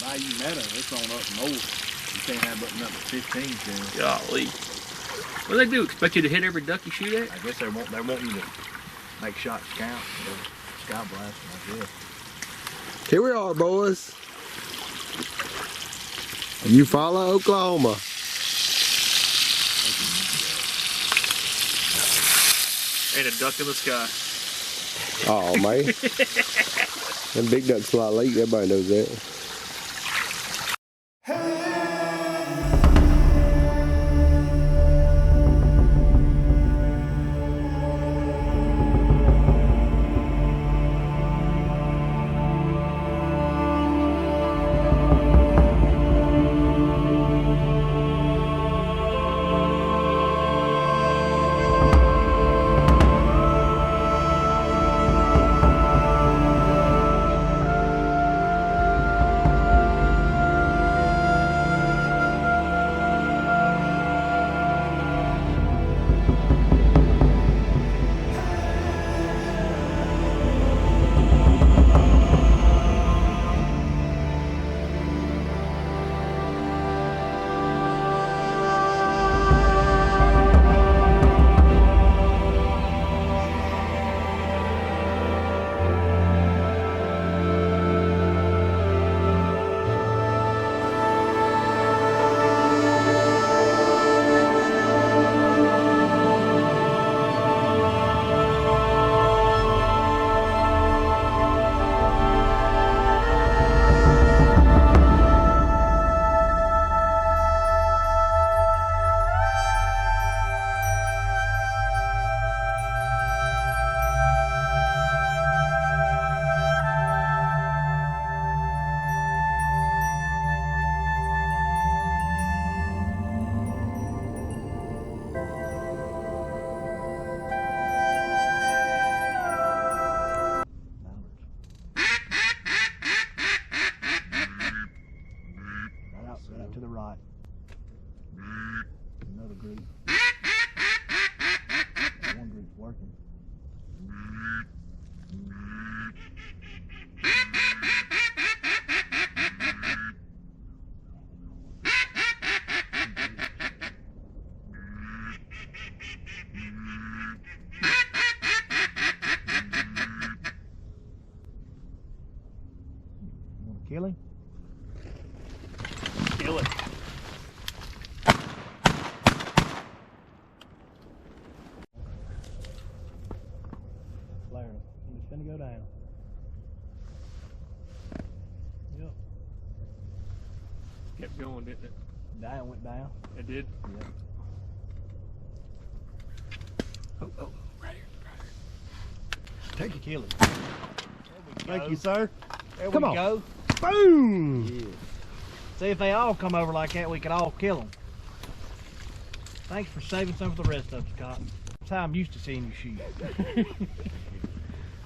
Bayou Meadow, it's on up north. You can't have but number 15 then. Golly. What do they do? Expect you to hit every duck you shoot at? I guess they want you to make shots count. Sky blasting, I guess. Here we are, boys. Eufaula, Oklahoma. Ain't a duck in the sky. Oh, man. Them big ducks fly late. Everybody knows that. Right to the right. Another group. One group's working. You want to kill him? Kill it. Flare him. He's gonna go down. Yep. Kept going, didn't it? Down, went down. It did? Yep. Oh, right here. Take your kill him. Thank you, sir. There Come we on. go. Boom! Yeah. See, if they all come over like that, we could all kill them. Thanks for saving some for the rest of us, Cotton. That's how I'm used to seeing you shoot.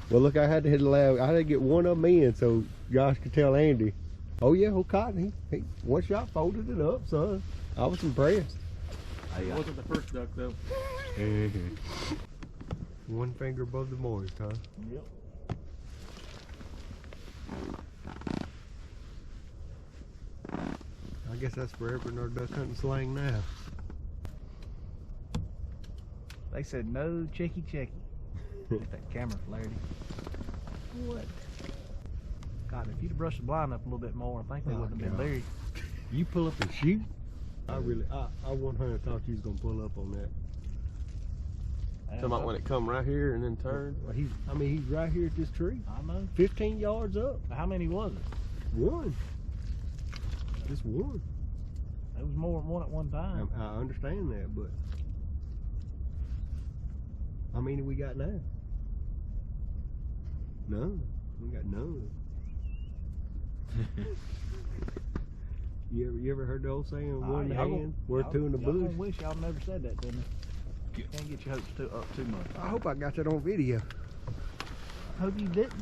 Well, look, I had to hit the lab. I had to get one of them in so Josh could tell Andy. Oh, yeah, old Cotton, he one shot folded it up, son. I was impressed. It wasn't the first duck, though. One finger above the moist, huh? Yep. I guess that's forever in our duck hunting slang now. They said no checky. Get that camera flared. What? God, if you'd have brushed the blind up a little bit more, I think they wouldn't have been there. You pull up and shoot? I 100 thought you was gonna pull up on that. Talking about when it come right here and then turn. Well, he's right here at this tree. I know. 15 yards up. How many was it? One. Just one. There was more than one at one time. I understand that, but how many we got now? None. We got none. You ever heard the old saying, one in the hand, worth two in the bush? I wish y'all never said that to me. Can't get your hopes up too much. I hope I got that on video. I hope you didn't.